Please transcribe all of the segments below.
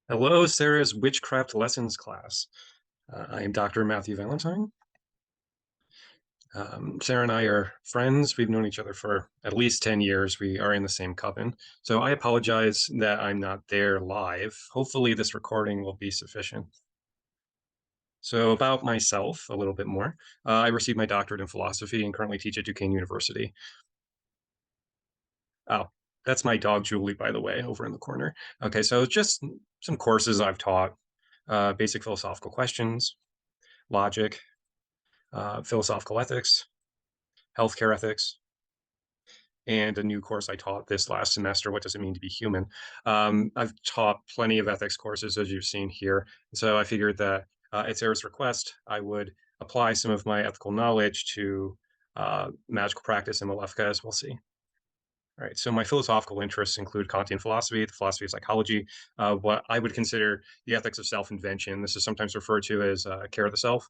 Hello, Sarah's Witchcraft Lessons class. I am Dr. Matthew Valentine. Sarah and I are friends. We've known each other for at least 10 years. We are in the same coven. So I apologize that I'm not there live. Hopefully this recording will be sufficient. So about myself, a little bit more. I received my doctorate in philosophy and currently teach at Duquesne University. Oh, that's my dog, Julie, by the way, over in the corner. Okay, so just some courses I've taught. Basic philosophical questions, logic, philosophical ethics, healthcare ethics, and a new course I taught this last semester, What Does It Mean to Be Human? I've taught plenty of ethics courses, as you've seen here. So I figured that at Sarah's request, I would apply some of my ethical knowledge to magical practice and Malefica, as we'll see. All right, so my philosophical interests include Kantian philosophy, the philosophy of psychology, what I would consider the ethics of self-invention. This is sometimes referred to as care of the self.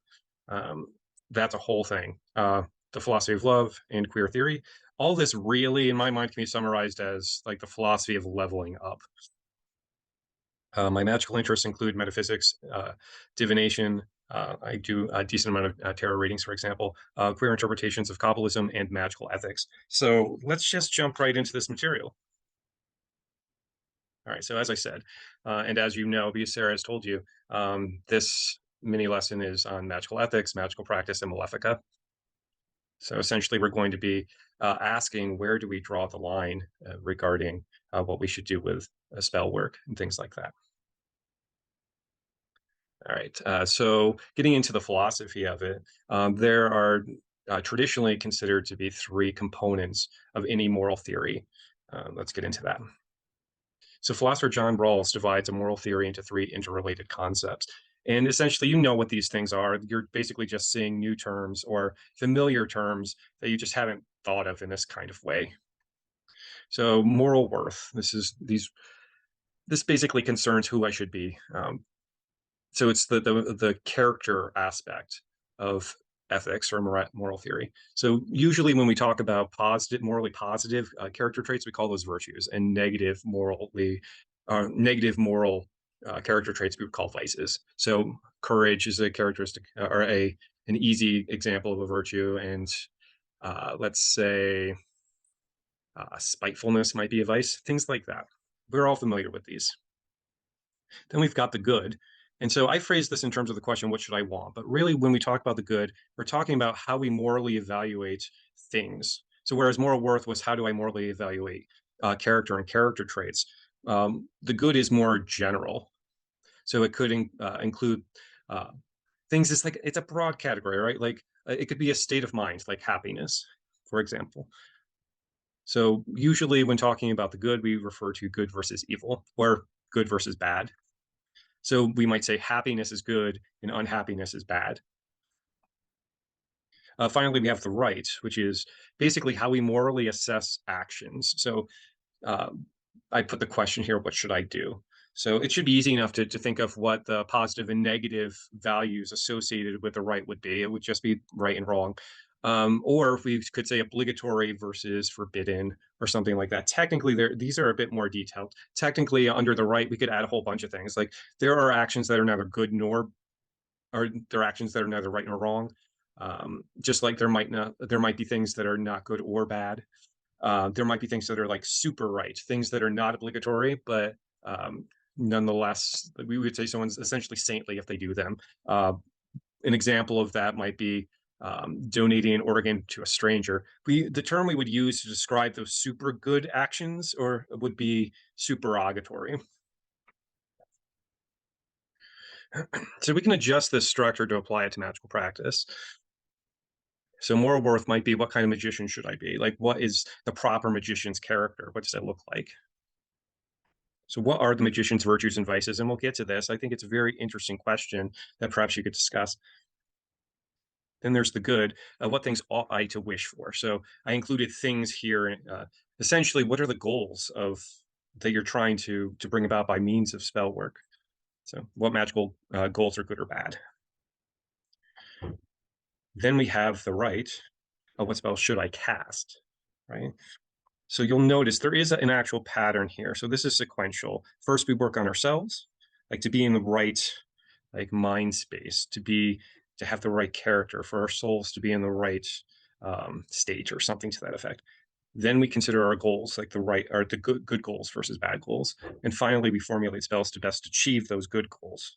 Um, that's a whole thing. The philosophy of love and queer theory. All this really, in my mind, can be summarized as like the philosophy of leveling up. My magical interests include metaphysics, divination. I do a decent amount of tarot readings, for example, queer interpretations of Kabbalism, and magical ethics. So let's just jump right into this material. All right, so as I said, and as you know, because Sarah has told you, this mini lesson is on magical ethics, magical practice, and Malefica. So essentially, we're going to be asking where do we draw the line regarding what we should do with spell work and things like that. All right. So getting into the philosophy of it, there are traditionally considered to be three components of any moral theory. Let's get into that. So philosopher John Rawls divides a moral theory into three interrelated concepts. And essentially, you know what these things are. You're basically just seeing new terms or familiar terms that you just haven't thought of in this kind of way. So moral worth. This basically concerns who I should be. So it's the character aspect of ethics or moral theory. So usually when we talk about morally positive character traits, we call those virtues, and negative moral character traits we would call vices. So courage is a characteristic or an easy example of a virtue, and let's say spitefulness might be a vice. Things like that. We're all familiar with these. Then we've got the good. And so I phrase this in terms of the question, what should I want? But really, when we talk about the good, we're talking about how we morally evaluate things. So whereas moral worth was how do I morally evaluate character and character traits, the good is more general. So it could include uh, things. It's like it's a broad category, right? Like it could be a state of mind, like happiness, for example. So usually, when talking about the good, we refer to good versus evil or good versus bad. So we might say happiness is good and unhappiness is bad. Finally, we have the right, which is basically how we morally assess actions. So uh, I put the question here, what should I do? So it should be easy enough to think of what the positive and negative values associated with the right would be. It would just be right and wrong. Or if we could say obligatory versus forbidden or something like that. Technically, these are a bit more detailed. Technically, under the right, we could add a whole bunch of things. Like there are actions that are neither good nor, or there are actions that are neither right nor wrong. Just like there might be things that are not good or bad. There might be things that are like super right, things that are not obligatory, but nonetheless, we would say someone's essentially saintly if they do them. An example of that might be donating an organ to a stranger. The term we would use to describe those super good actions or would be supererogatory. So we can adjust this structure to apply it to magical practice. So moral worth might be what kind of magician should I be? Like what is the proper magician's character? What does that look like? So what are the magician's virtues and vices? And we'll get to this. I think it's a very interesting question that perhaps you could discuss. Then there's the good. What things ought I to wish for? So I included things here. Essentially, what are the goals of that you're trying to bring about by means of spell work? So what magical goals are good or bad? Then we have the right. What spell should I cast? Right. So you'll notice there is an actual pattern here. So this is sequential. First, we work on ourselves. like to be in the right like mind space, to have the right character, for our souls to be in the right state or something to that effect. Then we consider our goals, like the right or the good goals versus bad goals. And finally, we formulate spells to best achieve those good goals.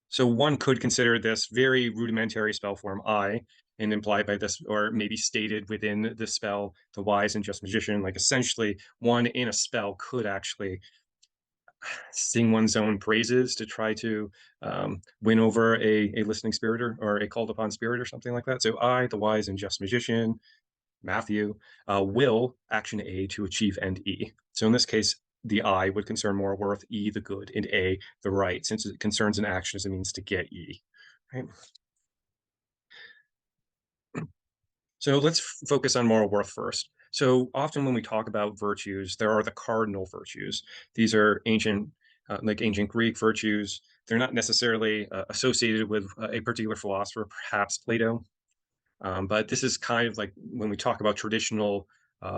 So one could consider this very rudimentary spell form I, and implied by this, or maybe stated within the spell, the wise and just magician. Like essentially, one in a spell could actually sing one's own praises to try to win over a listening spirit or a called upon spirit or something like that. So I, the wise and just magician, Matthew, will action A to achieve end E. So in this case, the I would concern moral worth, E the good, and A the right, since it concerns an action as a means to get E. Right. So let's focus on moral worth first. So often when we talk about virtues, there are the cardinal virtues. These are ancient, like ancient Greek virtues. They're not necessarily associated with a particular philosopher, perhaps Plato. But this is kind of like when we talk about traditional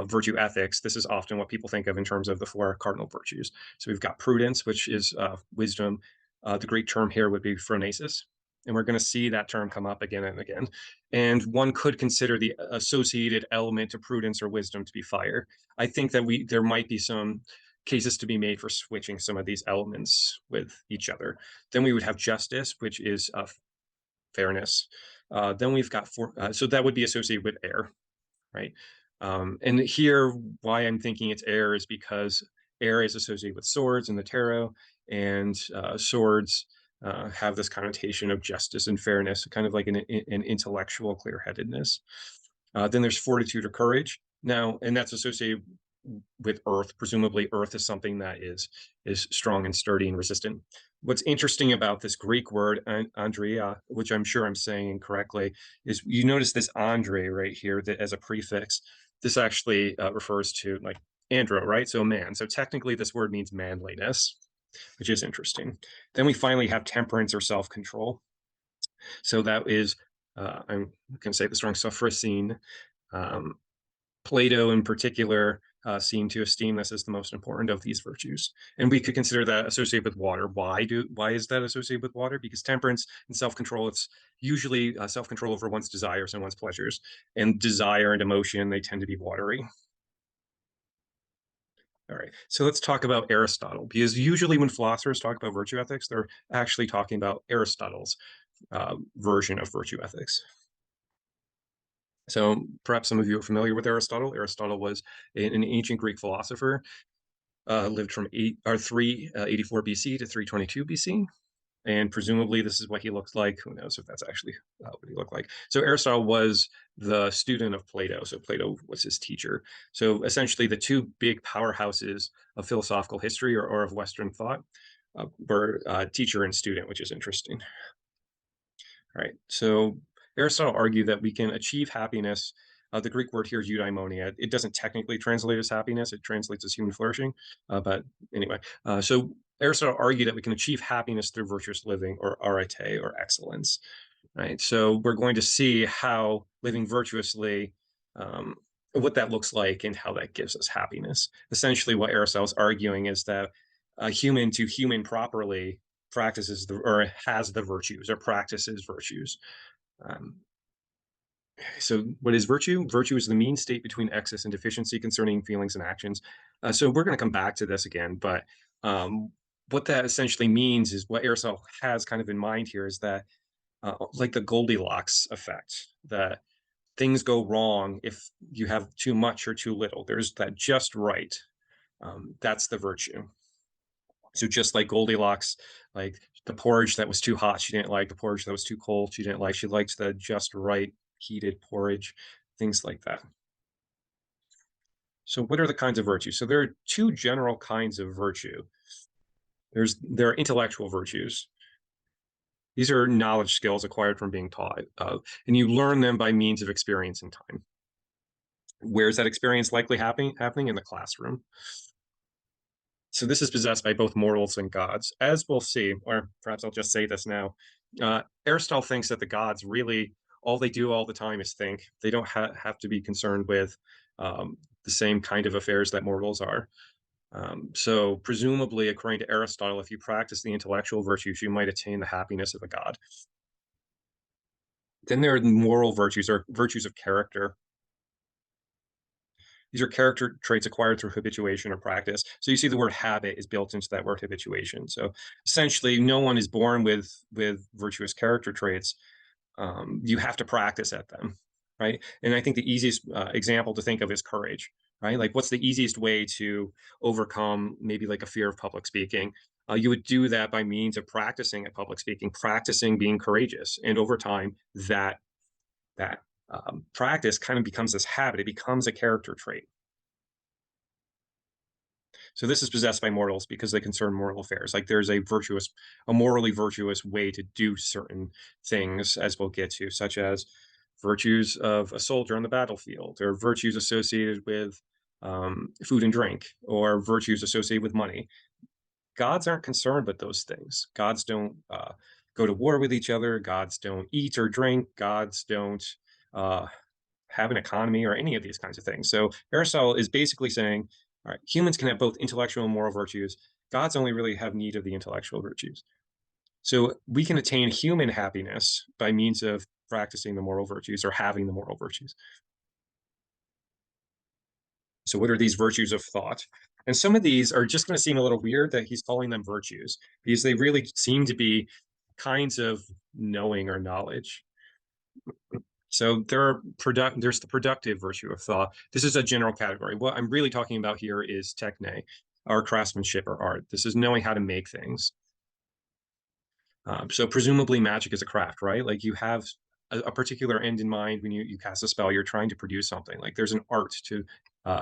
virtue ethics, this is often what people think of in terms of the four cardinal virtues. So we've got prudence, which is wisdom. The Greek term here would be phronesis. And we're going to see that term come up again and again. And one could consider the associated element of prudence or wisdom to be fire. I think that there might be some cases to be made for switching some of these elements with each other. Then we would have justice, which is fairness. Then we've got so that would be associated with air, right? And here, why I'm thinking it's air is because air is associated with swords in the tarot, and swords have this connotation of justice and fairness, kind of like an intellectual clear-headedness. Then there's fortitude or courage. Now, and that's associated with earth. Presumably, earth is something that is strong and sturdy and resistant. What's interesting about this Greek word, Andrea, which I'm sure I'm saying incorrectly, is you notice this andre right here that as a prefix. This actually refers to like andro, right? So man. So technically, this word means manliness, which is interesting. Then we finally have temperance or self-control. So that is, I'm going to say the strong suffragine. Um, Plato, in particular, seemed to esteem this as the most important of these virtues, and we could consider that associated with water. Why is that associated with water? Because temperance and self-control, it's usually self-control over one's desires and one's pleasures, and desire and emotion, they tend to be watery. All right, so let's talk about Aristotle, because usually when philosophers talk about virtue ethics, they're actually talking about Aristotle's version of virtue ethics. So perhaps some of you are familiar with Aristotle. Aristotle was an ancient Greek philosopher, lived from 384 BC to 322 BC. And presumably this is what he looks like. Who knows if that's actually what he looked like. So Aristotle was the student of Plato. So Plato was his teacher. So essentially the two big powerhouses of philosophical history or of Western thought were teacher and student, which is interesting. All right, so Aristotle argued that we can achieve happiness. The Greek word here is eudaimonia. It doesn't technically translate as happiness, it translates as human flourishing. But anyway, so Aristotle argued that we can achieve happiness through virtuous living, or arete, or excellence. Right, so we're going to see how living virtuously, what that looks like and how that gives us happiness. Essentially, what Aristotle's arguing is that a human to human properly practices or has the virtues or practices virtues. Um, so what is virtue? Virtue is the mean state between excess and deficiency concerning feelings and actions. So we're going to come back to this again, but what that essentially means is what Aristotle has kind of in mind here is that like the Goldilocks effect, that things go wrong if you have too much or too little. There's that just right. That's the virtue. So just like Goldilocks, like the porridge that was too hot, she didn't like. The porridge that was too cold, she didn't like. She liked the just right heated porridge, things like that. So what are the kinds of virtues? So there are two general kinds of virtue. There are intellectual virtues. These are knowledge skills acquired from being taught, and you learn them by means of experience and time. Where's that experience likely happening in the classroom? So this is possessed by both mortals and gods, as we'll see, or perhaps I'll just say this now. Aristotle thinks that the gods really, all they do all the time is think. They don't have to be concerned with the same kind of affairs that mortals are. So presumably, according to Aristotle, if you practice the intellectual virtues, you might attain the happiness of a god. Then there are moral virtues or virtues of character. These are character traits acquired through habituation or practice. So you see the word habit is built into that word habituation. So essentially, no one is born with virtuous character traits. You have to practice at them, right? And I think the easiest example to think of is courage, right? Like, what's the easiest way to overcome maybe like a fear of public speaking? You would do that by means of practicing at public speaking, practicing being courageous, and over time, that practice kind of becomes this habit. It becomes a character trait. So this is possessed by mortals because they concern moral affairs. Like, there's a morally virtuous way to do certain things, as we'll get to, such as virtues of a soldier on the battlefield, or virtues associated with food and drink, or virtues associated with money. Gods aren't concerned with those things. Gods don't go to war with each other. Gods don't eat or drink. Gods don't uh, have an economy or any of these kinds of things. So Aristotle is basically saying, all right, humans can have both intellectual and moral virtues. Gods only really have need of the intellectual virtues. So we can attain human happiness by means of practicing the moral virtues or having the moral virtues. So what are these virtues of thought? And some of these are just going to seem a little weird that he's calling them virtues, because they really seem to be kinds of knowing or knowledge. So there's the productive virtue of thought. This is a general category. What I'm really talking about here is techne, or craftsmanship or art. This is knowing how to make things. So presumably magic is a craft, right? Like, you have a particular end in mind when you cast a spell. You're trying to produce something. Like, there's an art to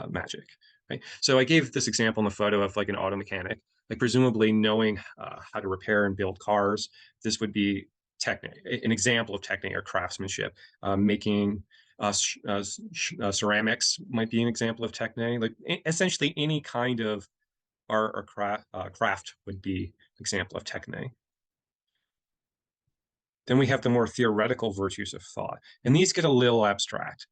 magic, right? So I gave this example in the photo of like an auto mechanic. Like, presumably knowing how to repair and build cars, this would be techne, an example of techne or craftsmanship. Making ceramics might be an example of techne. Like, essentially any kind of art or craft would be an example of techne. Then we have the more theoretical virtues of thought, and these get a little abstract.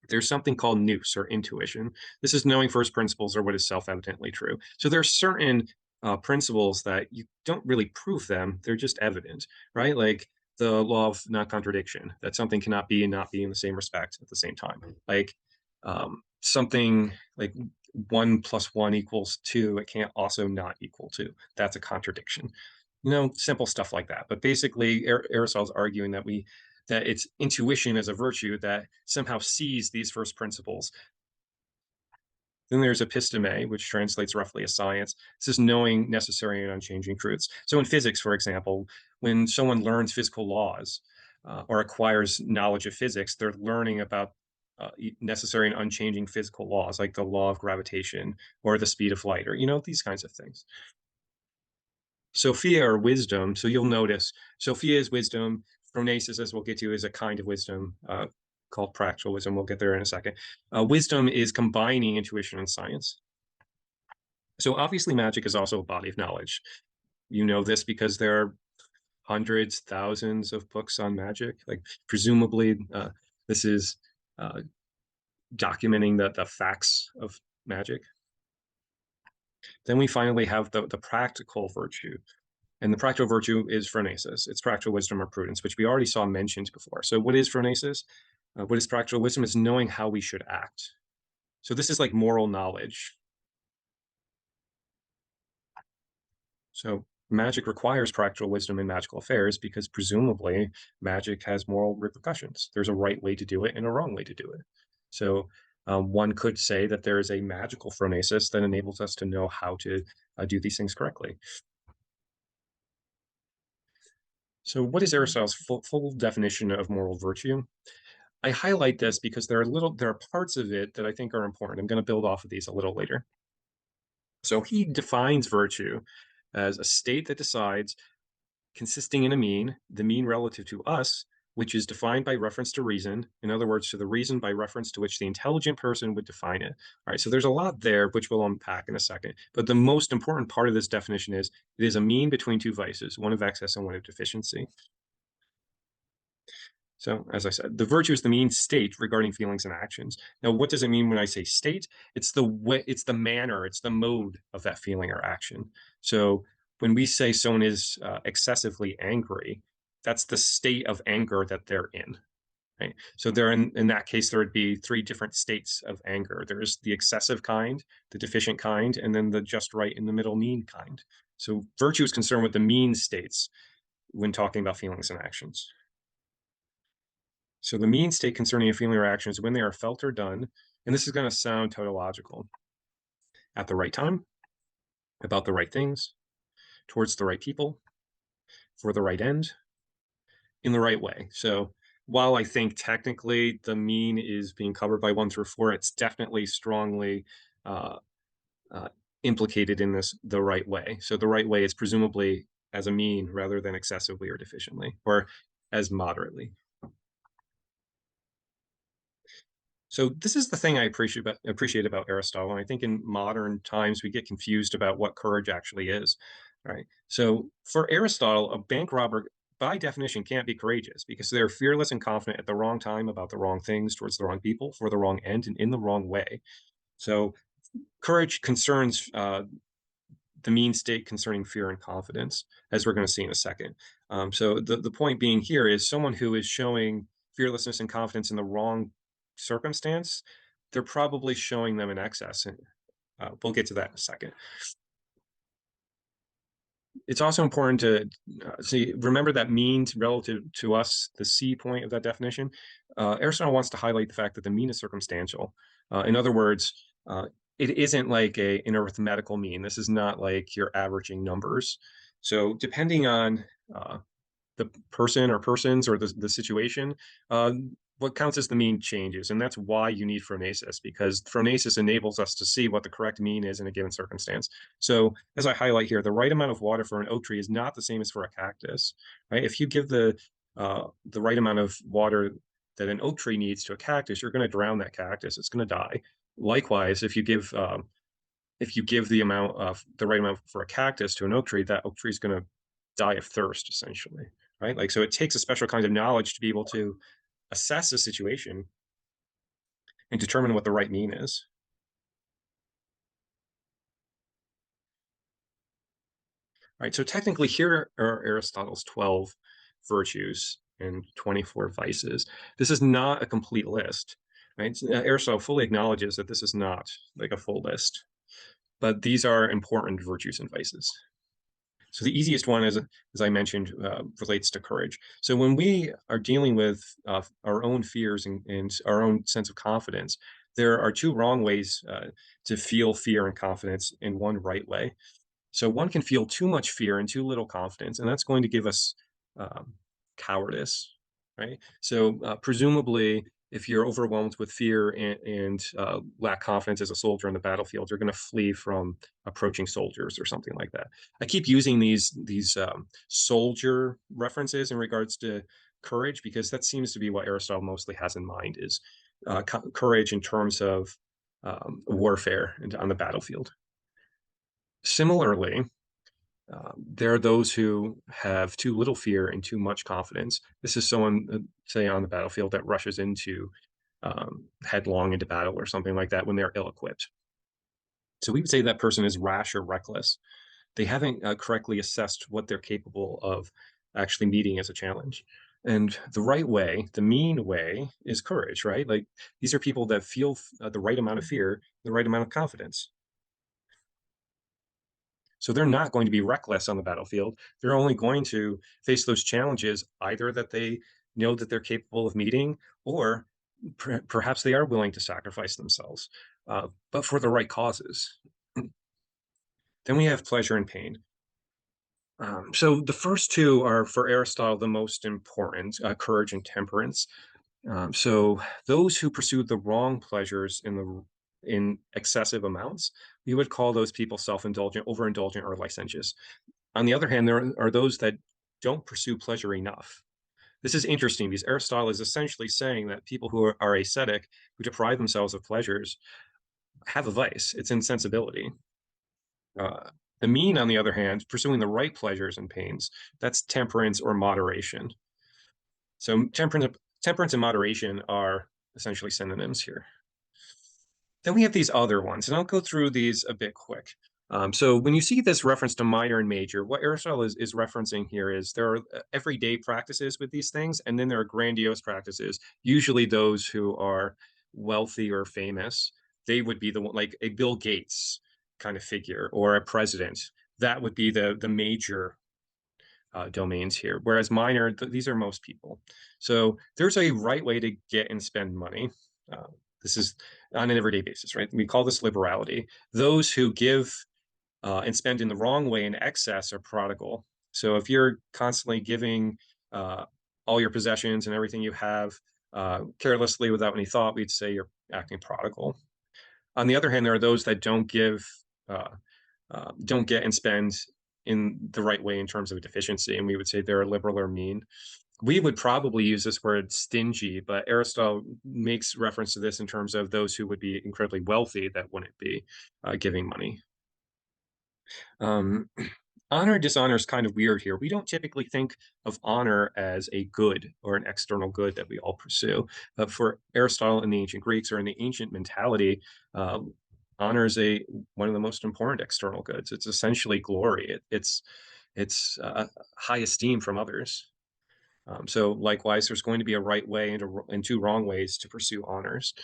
There's something called nous, or intuition. This is knowing first principles, or what is self-evidently true. So there are certain principles that you don't really prove them, they're just evident, right? Like the law of non-contradiction, that something cannot be and not be in the same respect at the same time. Like something like 1 + 1 = 2, it can't also not equal 2. That's a contradiction. Simple stuff like that. But basically, Aristotle's arguing that it's intuition as a virtue that somehow sees these first principles. Then there's episteme, which translates roughly as science. This is knowing necessary and unchanging truths. So in physics, for example, when someone learns physical laws or acquires knowledge of physics, they're learning about necessary and unchanging physical laws, like the law of gravitation or the speed of light, or these kinds of things. Sophia, or wisdom. So you'll notice Sophia is wisdom. Phronesis, as we'll get to, is a kind of wisdom called practical wisdom. We'll get there in a second. Wisdom is combining intuition and science. So obviously, magic is also a body of knowledge. You know this because there are hundreds, thousands of books on magic. Like, presumably, this is documenting the facts of magic. Then we finally have the practical virtue. And the practical virtue is phronesis. It's practical wisdom or prudence, which we already saw mentioned before. So what is phronesis? What is practical wisdom? Is knowing how we should act. So this is like moral knowledge. So magic requires practical wisdom in magical affairs because presumably magic has moral repercussions. There's a right way to do it and a wrong way to do it. So one could say that there is a magical phronesis that enables us to know how to do these things correctly. So what is Aristotle's full definition of moral virtue? I highlight this because there are parts of it that I think are important. I'm going to build off of these a little later. So he defines virtue as a state that decides, consisting in a mean, the mean relative to us, which is defined by reference to reason. In other words, to the reason by reference to which the intelligent person would define it. All right, so there's a lot there, which we'll unpack in a second. But the most important part of this definition is it is a mean between two vices, one of excess and one of deficiency. So, as I said, the virtue is the mean state regarding feelings and actions. Now, what does it mean when I say state? It's the way, it's the manner, it's the mode of that feeling or action. So, when we say someone is excessively angry, that's the state of anger that they're in. Right. So there, in that case, there would be three different states of anger. There's the excessive kind, the deficient kind, and then the just right in the middle mean kind. So virtue is concerned with the mean states when talking about feelings and actions. So the mean state concerning a feeling or action is when they are felt or done, and this is going to sound tautological, at the right time, about the right things, towards the right people, for the right end, in the right way. So while I think technically the mean is being covered by 1 through 4, it's definitely strongly uh, uh, implicated in this the right way. So the right way is presumably as a mean rather than excessively or deficiently, or as moderately. So this is the thing I appreciate about Aristotle. And I think in modern times we get confused about what courage actually is. Right. So for Aristotle, a bank robber by definition can't be courageous because they're fearless and confident at the wrong time about the wrong things towards the wrong people for the wrong end and in the wrong way. So courage concerns the mean state concerning fear and confidence, as we're going to see in a second. So the point being here is someone who is showing fearlessness and confidence in the wrong circumstance, they're probably showing them in excess. And we'll get to that in a second. It's also important to remember that mean relative to us, the C point of that definition. Aristotle wants to highlight the fact that the mean is circumstantial. In other words, it isn't like an arithmetical mean. This is not like you're averaging numbers. So depending on the person or persons or the situation, what counts as the mean changes. And that's why you need phronesis, because phronesis enables us to see what the correct mean is in a given circumstance. So as I highlight here, the right amount of water for an oak tree is not the same as for a cactus, right? If you give the right amount of water that an oak tree needs to a cactus, you're going to drown that cactus. It's going to die. Likewise, if you give the amount of the right amount for a cactus to an oak tree, that oak tree is going to die of thirst, essentially, right? Like, so it takes a special kind of knowledge to be able to assess a situation and determine what the right mean is. Right. So technically, here are Aristotle's 12 virtues and 24 vices. This is not a complete list. Right? Aristotle fully acknowledges that this is not like a full list, but these are important virtues and vices. So the easiest one, as I mentioned, relates to courage. So when we are dealing with our own fears and our own sense of confidence, there are two wrong ways to feel fear and confidence in one right way. So one can feel too much fear and too little confidence, and that's going to give us um, cowardice, right? So presumably, if you're overwhelmed with fear and lack confidence as a soldier on the battlefield, you're going to flee from approaching soldiers or something like that. I keep using these soldier references in regards to courage because that seems to be what Aristotle mostly has in mind is courage in terms of warfare and on the battlefield. Similarly, there are those who have too little fear and too much confidence. This is someone, say, on the battlefield that rushes into headlong into battle or something like that when they're ill-equipped. So we would say that person is rash or reckless. They haven't correctly assessed what they're capable of actually meeting as a challenge. And the right way, the mean way, is courage, right? Like these are people that feel the right amount of fear, the right amount of confidence. So they're not going to be reckless on the battlefield. They're only going to face those challenges either that they know that they're capable of meeting, or perhaps they are willing to sacrifice themselves, but for the right causes. Then we have pleasure and pain. So the first two are for Aristotle the most important, courage and temperance. So those who pursue the wrong pleasures in excessive amounts, we would call those people self-indulgent, overindulgent, or licentious. On the other hand, there are those that don't pursue pleasure enough. This is interesting because Aristotle is essentially saying that people who are ascetic, who deprive themselves of pleasures, have a vice. It's insensibility. The mean, on the other hand, pursuing the right pleasures and pains, that's temperance or moderation. So Temperance and moderation are essentially synonyms here. Then we have these other ones, and I'll go through these a bit quick. So when you see this reference to minor and major, what Aristotle is referencing here is there are everyday practices with these things, and then there are grandiose practices. Usually those who are wealthy or famous, they would be the one, like a Bill Gates kind of figure or a president. That would be the major domains here, whereas minor, these are most people. So there's a right way to get and spend money. This is on an everyday basis, right? We call this liberality. Those who give and spend in the wrong way in excess are prodigal. So if you're constantly giving all your possessions and everything you have carelessly without any thought, we'd say you're acting prodigal. On the other hand, there are those that uh, don't get and spend in the right way in terms of a deficiency, and we would say they're liberal or mean. We would probably use this word stingy, but Aristotle makes reference to this in terms of those who would be incredibly wealthy that wouldn't be giving money. Um, honor and dishonor is kind of weird here. We don't typically think of honor as a good or an external good that we all pursue. But for Aristotle and the ancient Greeks, or in the ancient mentality, uh, honor is one of the most important external goods. It's essentially glory. It's high esteem from others. So likewise, there's going to be a right way and two wrong ways to pursue honors.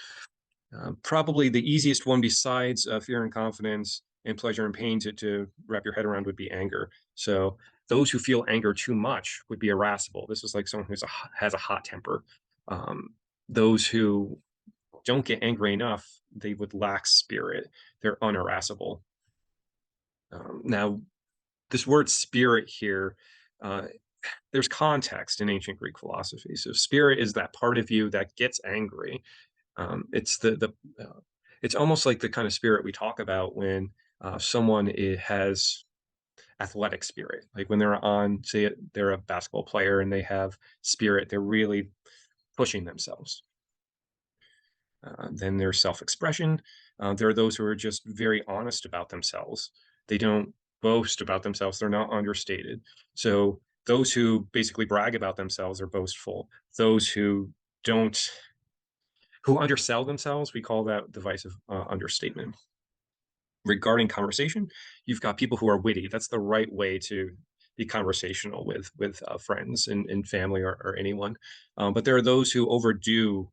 Probably the easiest one besides fear and confidence and pleasure and pain to wrap your head around would be anger. So those who feel anger too much would be irascible. This is like someone who has a hot temper. Um, those who don't get angry enough, they would lack spirit. They're unirascible. Now, this word spirit here, uh, there's context in ancient Greek philosophy. So spirit is that part of you that gets angry. It's it's almost like the kind of spirit we talk about when someone has athletic spirit. Like when they're on, say, they're a basketball player and they have spirit, they're really pushing themselves. Then there's self-expression. There are those who are just very honest about themselves. They don't boast about themselves. They're not understated. So those who basically brag about themselves are boastful. Those who undersell themselves, we call that divisive understatement. Regarding conversation, you've got people who are witty. That's the right way to be conversational with friends and family or anyone. But there are those who overdo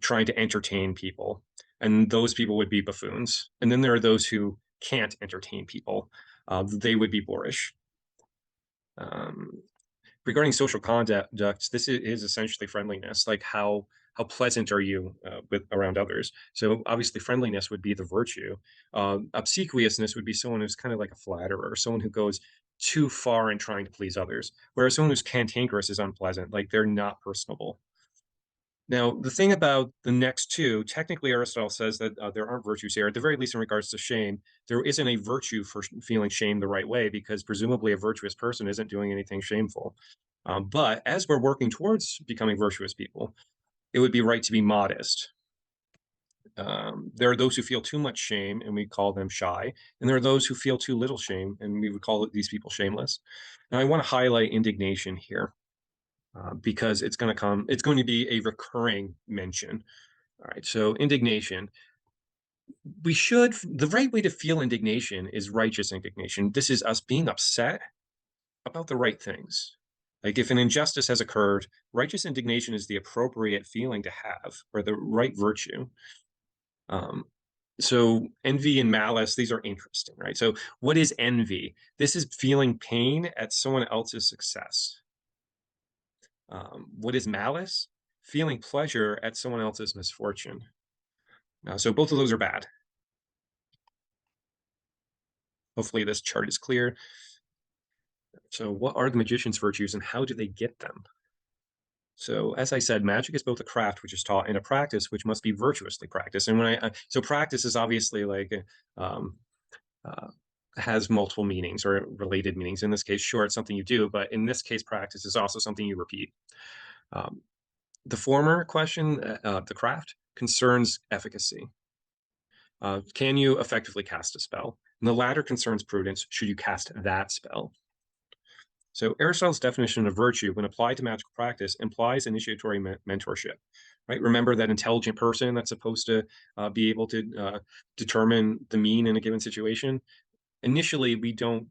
trying to entertain people, and those people would be buffoons. And then there are those who can't entertain people. They would be boorish. Um, regarding social conduct, this is essentially friendliness. Like how pleasant are you with around others? So obviously, friendliness would be the virtue. Obsequiousness would be someone who's kind of like a flatterer, or someone who goes too far in trying to please others. Whereas someone who's cantankerous is unpleasant, like they're not personable. Now, the thing about the next two, technically, Aristotle says that there aren't virtues here, at the very least in regards to shame. There isn't a virtue for feeling shame the right way, because presumably a virtuous person isn't doing anything shameful. But as we're working towards becoming virtuous people, it would be right to be modest. There are those who feel too much shame, and we call them shy. And there are those who feel too little shame, and we would call these people shameless. Now, I want to highlight indignation here. Because it's going to be a recurring mention. All right, so indignation. The right way to feel indignation is righteous indignation. This is us being upset about the right things. Like if an injustice has occurred, righteous indignation is the appropriate feeling to have, or the right virtue. Um, so envy and malice, these are interesting, right? So what is envy? This is feeling pain at someone else's success. What is malice? Feeling pleasure at someone else's misfortune. So both of those are bad. Hopefully this chart is clear. So what are the magician's virtues and how do they get them? So as I said, magic is both a craft which is taught and a practice which must be virtuously practiced. And so practice is obviously like um, uh, has multiple meanings or related meanings. In this case, sure, it's something you do, but in this case, practice is also something you repeat. Um, the former question, the craft, concerns efficacy. Can you effectively cast a spell? And the latter concerns prudence. Should you cast that spell? So Aristotle's definition of virtue, when applied to magical practice, implies initiatory mentorship. Right? Remember that intelligent person that's supposed to be able to determine the mean in a given situation. Initially,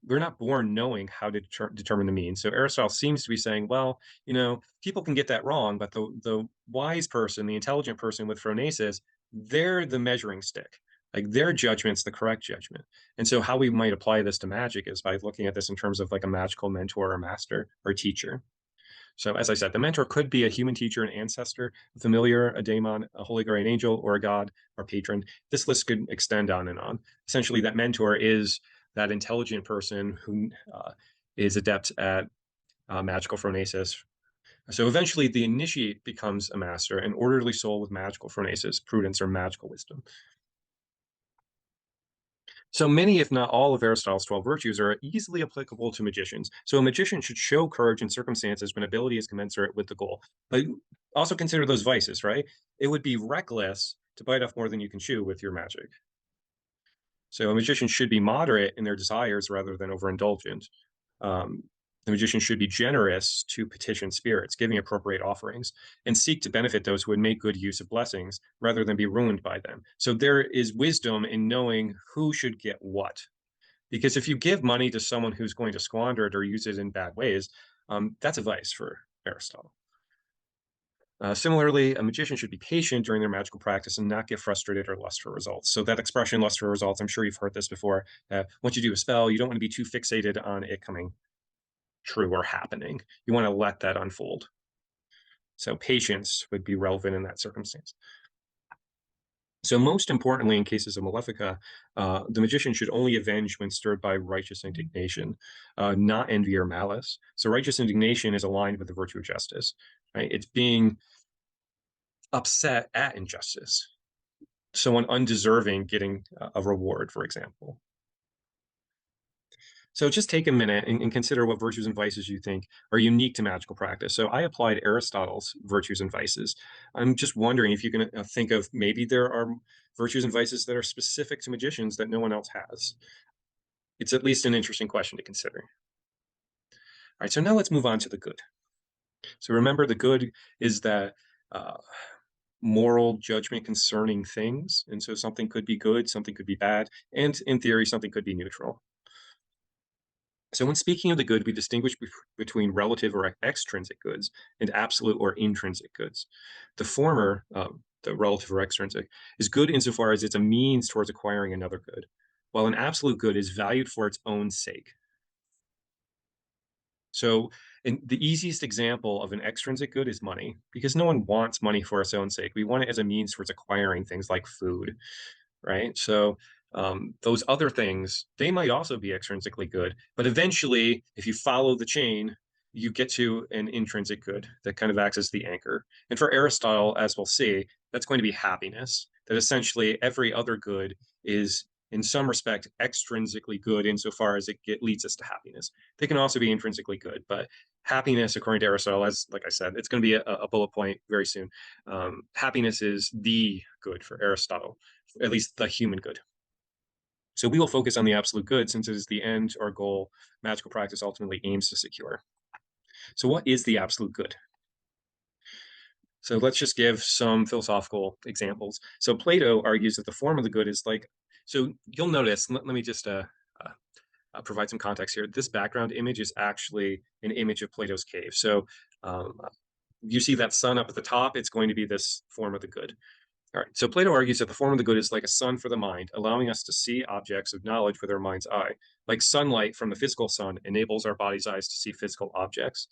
we're not born knowing how to determine the mean. So Aristotle seems to be saying, well, people can get that wrong, but the wise person, the intelligent person with phronesis, they're the measuring stick. Like their judgment's the correct judgment. And so how we might apply this to magic is by looking at this in terms of like a magical mentor or master or teacher. So as I said, the mentor could be a human teacher, an ancestor, a familiar, a daemon, a holy guardian angel, or a god or patron. This list could extend on and on. Essentially, that mentor is that intelligent person who is adept at magical phronesis. So eventually, the initiate becomes a master, an orderly soul with magical phronesis, prudence, or magical wisdom. So many, if not all, of Aristotle's 12 virtues are easily applicable to magicians. So a magician should show courage in circumstances when ability is commensurate with the goal. But also consider those vices, right? It would be reckless to bite off more than you can chew with your magic. So a magician should be moderate in their desires rather than overindulgent. Um, the magician should be generous to petition spirits, giving appropriate offerings, and seek to benefit those who would make good use of blessings rather than be ruined by them. So there is wisdom in knowing who should get what. Because if you give money to someone who's going to squander it or use it in bad ways, that's a vice for Aristotle. Similarly, a magician should be patient during their magical practice and not get frustrated or lust for results. So that expression, lust for results, I'm sure you've heard this before. Once you do a spell, you don't want to be too fixated on it coming true or happening. You want to let that unfold. So patience would be relevant in that circumstance. So most importantly, in cases of malefica, the magician should only avenge when stirred by righteous indignation, not envy or malice. So righteous indignation is aligned with the virtue of justice. Right? It's being upset at injustice, someone undeserving getting a reward, for example. So just take a minute and consider what virtues and vices you think are unique to magical practice. So I applied Aristotle's virtues and vices. I'm just wondering if you can think of maybe there are virtues and vices that are specific to magicians that no one else has. It's at least an interesting question to consider. All right, so now let's move on to the good. So remember, the good is that moral judgment concerning things. And so something could be good, something could be bad, and in theory, something could be neutral. So when speaking of the good, we distinguish between relative or extrinsic goods and absolute or intrinsic goods. The former, the relative or extrinsic, is good insofar as it's a means towards acquiring another good, while an absolute good is valued for its own sake. So the easiest example of an extrinsic good is money, because no one wants money for its own sake. We want it as a means towards acquiring things like food, right? So those other things, they might also be extrinsically good, but eventually, if you follow the chain, you get to an intrinsic good that kind of acts as the anchor. And for Aristotle, as we'll see, that's going to be happiness, that essentially every other good is in some respect extrinsically good insofar as leads us to happiness. They can also be intrinsically good, but happiness, according to Aristotle, as like I said, it's going to be a bullet point very soon. Happiness is the good for Aristotle, at least the human good. So we will focus on the absolute good since it is the end or goal magical practice ultimately aims to secure. So what is the absolute good? So let's just give some philosophical examples. So Plato argues that the form of the good is like, so you'll notice, let me just provide some context here. This background image is actually an image of Plato's cave. So you see that sun up at the top, it's going to be this form of the good. All right, so Plato argues that the form of the good is like a sun for the mind, allowing us to see objects of knowledge with our mind's eye. Like sunlight from the physical sun enables our body's eyes to see physical objects.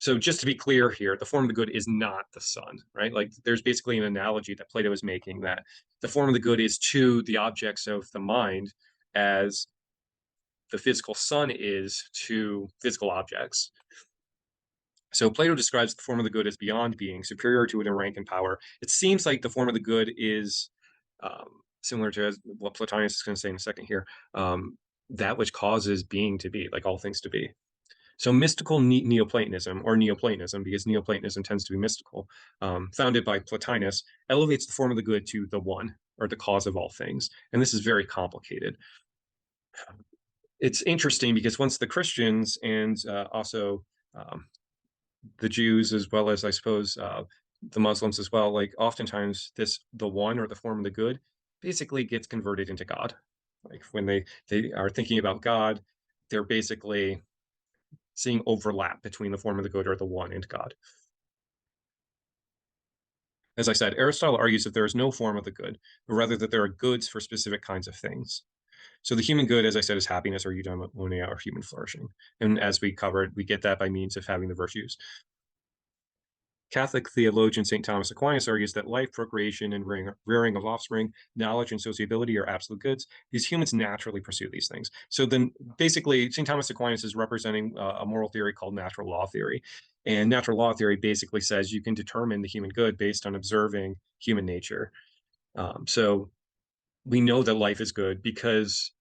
So just to be clear here, the form of the good is not the sun, right? Like there's basically an analogy that Plato is making that the form of the good is to the objects of the mind as the physical sun is to physical objects. So Plato describes the form of the good as beyond being, superior to it in rank and power. It seems like the form of the good is similar to what Plotinus is going to say in a second here, that which causes being to be, like all things to be. So mystical Neoplatonism, or Neoplatonism, because Neoplatonism tends to be mystical, founded by Plotinus, elevates the form of the good to the one, or the cause of all things. And this is very complicated. It's interesting because once the Christians and also um, the Jews, as well as I suppose the Muslims as well, like oftentimes the one or the form of the good basically gets converted into God. Like when they are thinking about God, they're basically seeing overlap between the form of the good or the one and God. As I said, Aristotle argues that there is no form of the good, but rather that there are goods for specific kinds of things. So the human good, as I said, is happiness or eudaimonia or human flourishing. And as we covered, we get that by means of having the virtues. Catholic theologian St. Thomas Aquinas argues that life, procreation, and rearing of offspring, knowledge, and sociability are absolute goods. These humans naturally pursue these things. So then basically, St. Thomas Aquinas is representing a moral theory called natural law theory. And natural law theory basically says you can determine the human good based on observing human nature. So we know that life is good because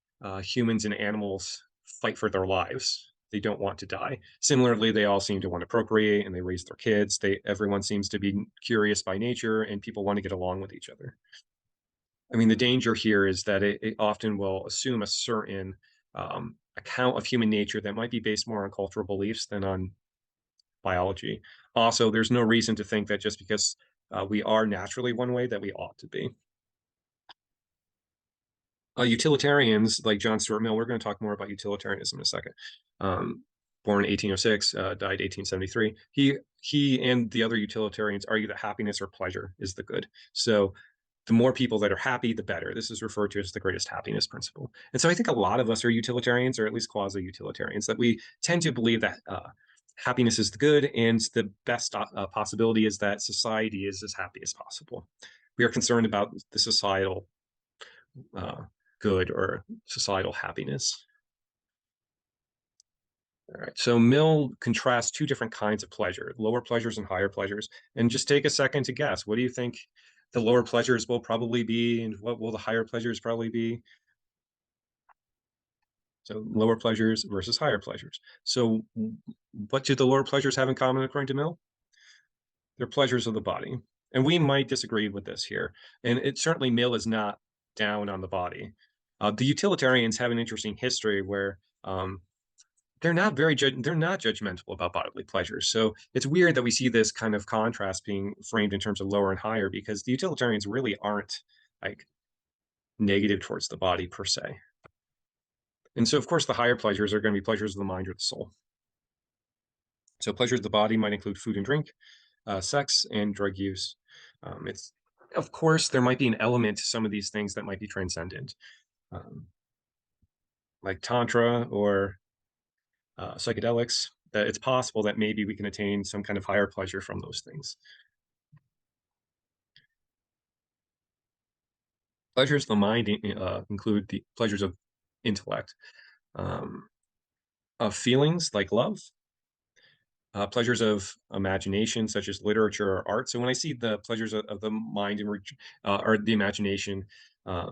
humans and animals fight for their lives. They don't want to die. Similarly, they all seem to want to procreate and they raise their kids. Everyone seems to be curious by nature and people want to get along with each other. I mean, the danger here is that it often will assume a certain account of human nature that might be based more on cultural beliefs than on biology. Also, there's no reason to think that just because we are naturally one way that we ought to be. Utilitarians like John Stuart Mill, we're going to talk more about utilitarianism in a second. Born 1806, died 1873. He and the other utilitarians argue that happiness or pleasure is the good. So the more people that are happy, the better. This is referred to as the greatest happiness principle. And so I think a lot of us are utilitarians, or at least quasi-utilitarians, that we tend to believe that happiness is the good, and the best possibility is that society is as happy as possible. We are concerned about the societal uh, good or societal happiness. All right. So Mill contrasts two different kinds of pleasure, lower pleasures and higher pleasures. And just take a second to guess. What do you think the lower pleasures will probably be, and what will the higher pleasures probably be? So lower pleasures versus higher pleasures. So what do the lower pleasures have in common according to Mill? They're pleasures of the body. And we might disagree with this here. And it certainly Mill is not down on the body. The utilitarians have an interesting history where they're not they're not judgmental about bodily pleasures. So it's weird that we see this kind of contrast being framed in terms of lower and higher, because the utilitarians really aren't like negative towards the body per se. And so of course the higher pleasures are going to be pleasures of the mind or the soul. So pleasures of the body might include food and drink, sex, and drug use. It's of course there might be an element to some of these things that might be transcendent, um, like tantra or psychedelics. That it's possible that maybe we can attain some kind of higher pleasure from those things. Pleasures of the mind include the pleasures of intellect, um, of feelings like love, pleasures of imagination such as literature or art. So when I see the pleasures of the mind and or the imagination,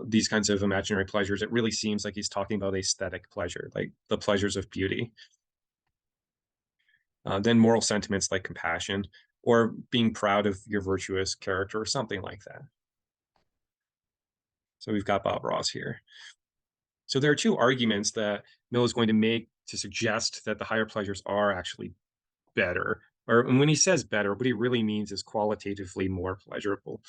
these kinds of imaginary pleasures, it really seems like he's talking about aesthetic pleasure, like the pleasures of beauty. Then moral sentiments like compassion or being proud of your virtuous character or something like that. So we've got Bob Ross here. So there are two arguments that Mill is going to make to suggest that the higher pleasures are actually better. Or when he says better, what he really means is qualitatively more pleasurable.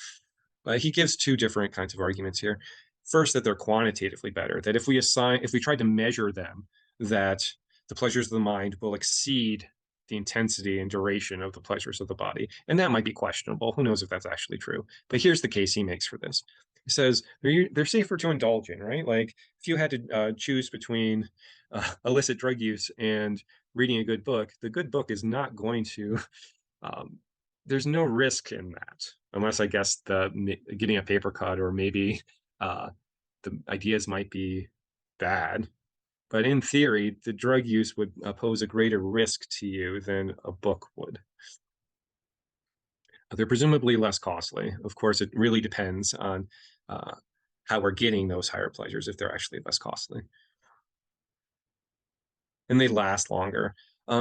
He gives two different kinds of arguments here. First, that they're quantitatively better, that if we tried to measure them, that the pleasures of the mind will exceed the intensity and duration of the pleasures of the body. And that might be questionable. Who knows if that's actually true? But here's the case he makes for this. He says they're safer to indulge in, right? Like if you had to choose between illicit drug use and reading a good book, the good book is not going to there's no risk in that, unless I guess getting a paper cut or maybe the ideas might be bad. But in theory, the drug use would pose a greater risk to you than a book would. They're presumably less costly. Of course, it really depends on how we're getting those higher pleasures, if they're actually less costly. And they last longer.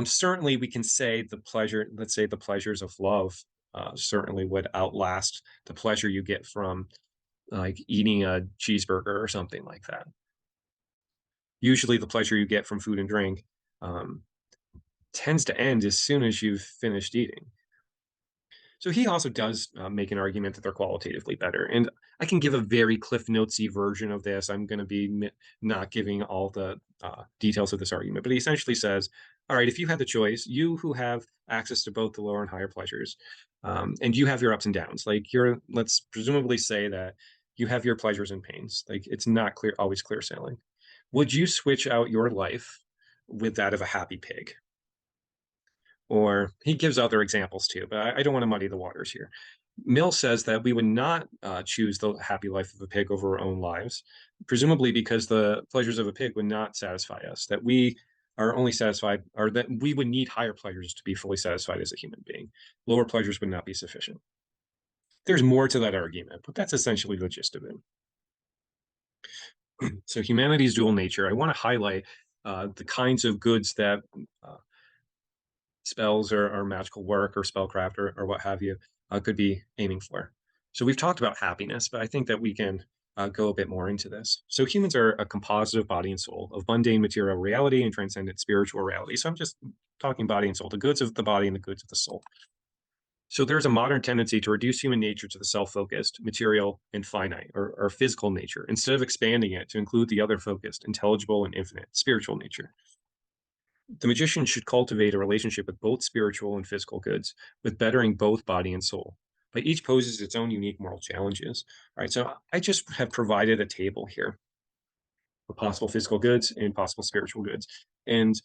Certainly, we can say let's say the pleasures of love certainly would outlast the pleasure you get from like eating a cheeseburger or something like that. Usually the pleasure you get from food and drink um, tends to end as soon as you've finished eating. So he also does make an argument that they're qualitatively better. And I can give a very Cliff Notesy version of this. I'm going to be not giving all the details of this argument, but he essentially says, all right, if you had the choice, you who have access to both the lower and higher pleasures, and you have your ups and downs, like let's presumably say that you have your pleasures and pains. Like it's not always clear sailing. Would you switch out your life with that of a happy pig? Or he gives other examples too, but I don't want to muddy the waters here. Mill says that we would not choose the happy life of a pig over our own lives, presumably because the pleasures of a pig would not satisfy us, that we are only satisfied, or that we would need higher pleasures to be fully satisfied as a human being. Lower pleasures would not be sufficient. There's more to that argument, but that's essentially the gist of it. So humanity's dual nature, I want to highlight the kinds of goods that spells or magical work or spellcraft or what have you could be aiming for. So we've talked about happiness, but I think that we can go a bit more into this. So humans are a composite of body and soul, of mundane material reality and transcendent spiritual reality. So I'm just talking body and soul, the goods of the body and the goods of the soul. So there's a modern tendency to reduce human nature to the self-focused, material, and finite, or physical nature, instead of expanding it to include the other focused, intelligible, and infinite, spiritual nature. The magician should cultivate a relationship with both spiritual and physical goods, with bettering both body and soul. But each poses its own unique moral challenges. All right, so I just have provided a table here of possible physical goods and possible spiritual goods. And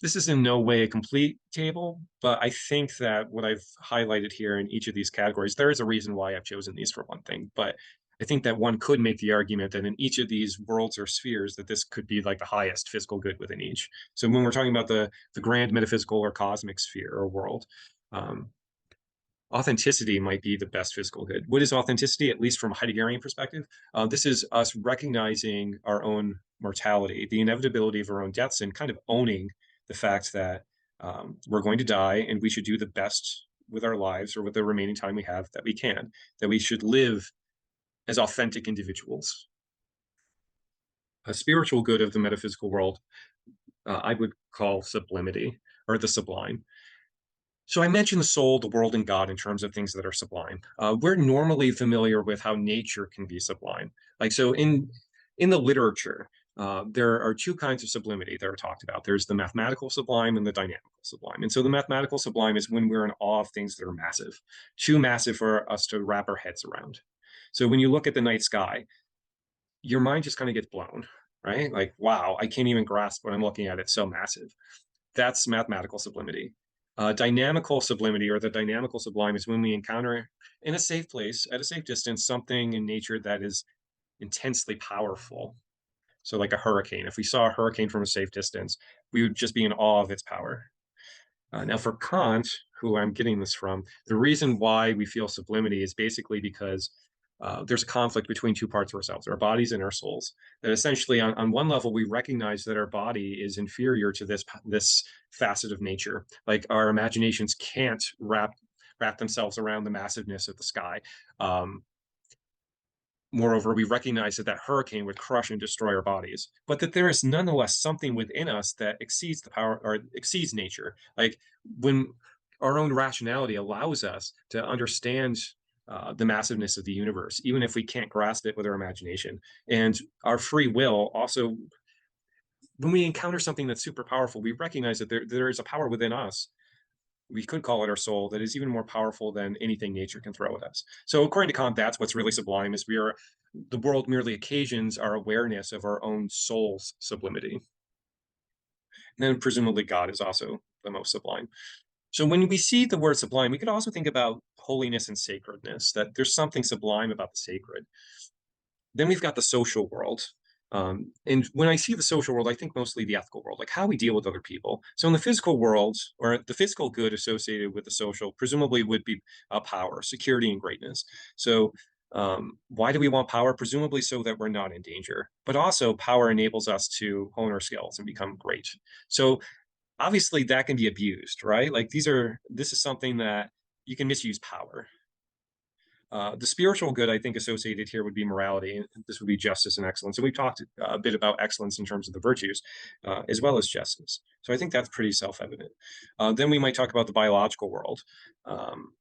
this is in no way a complete table, but I think that what I've highlighted here in each of these categories, there is a reason why I've chosen these for one thing, but I think that one could make the argument that in each of these worlds or spheres, that this could be like the highest physical good within each. So when we're talking about the grand metaphysical or cosmic sphere or world, um, authenticity might be the best physical good. What is authenticity, at least from a Heideggerian perspective? This is us recognizing our own mortality, the inevitability of our own deaths, and kind of owning the fact that we're going to die and we should do the best with our lives or with the remaining time we have that we can, that we should live as authentic individuals. A spiritual good of the metaphysical world, I would call sublimity or the sublime. So I mentioned the soul, the world, and God in terms of things that are sublime. We're normally familiar with how nature can be sublime. Like so, in the literature, there are two kinds of sublimity that are talked about. There's the mathematical sublime and the dynamical sublime. And so the mathematical sublime is when we're in awe of things that are massive, too massive for us to wrap our heads around. So when you look at the night sky, your mind just kind of gets blown, right? Like, wow, I can't even grasp what I'm looking at. It's so massive. That's mathematical sublimity. Dynamical sublimity or the dynamical sublime is when we encounter in a safe place, at a safe distance, something in nature that is intensely powerful. So, like a hurricane. If we saw a hurricane from a safe distance, we would just be in awe of its power. Now, for Kant, who I'm getting this from, the reason why we feel sublimity is basically because there's a conflict between two parts of ourselves, our bodies and our souls. That essentially, on one level, we recognize that our body is inferior to this facet of nature. Like our imaginations can't wrap themselves around the massiveness of the sky. Moreover, we recognize that that hurricane would crush and destroy our bodies, but that there is nonetheless something within us that exceeds the power or exceeds nature. Like when our own rationality allows us to understand the massiveness of the universe, even if we can't grasp it with our imagination. And our free will also, when we encounter something that's super powerful, we recognize that there is a power within us, we could call it our soul, that is even more powerful than anything nature can throw at us. So according to Kant, that's what's really sublime, is the world merely occasions our awareness of our own soul's sublimity. And then presumably God is also the most sublime. So when we see the word sublime, we could also think about holiness and sacredness, that there's something sublime about the sacred. Then we've got the social world. And when I see the social world, I think mostly the ethical world, like how we deal with other people. So in the physical world, or the physical good associated with the social, presumably would be power, security, and greatness. So why do we want power? Presumably so that we're not in danger. But also power enables us to hone our skills and become great. So obviously that can be abused, right? Like this is something that you can misuse power. The spiritual good, I think, associated here would be morality. And this would be justice and excellence. And we've talked a bit about excellence in terms of the virtues, as well as justice. So I think that's pretty self-evident. Then we might talk about the biological world. Um,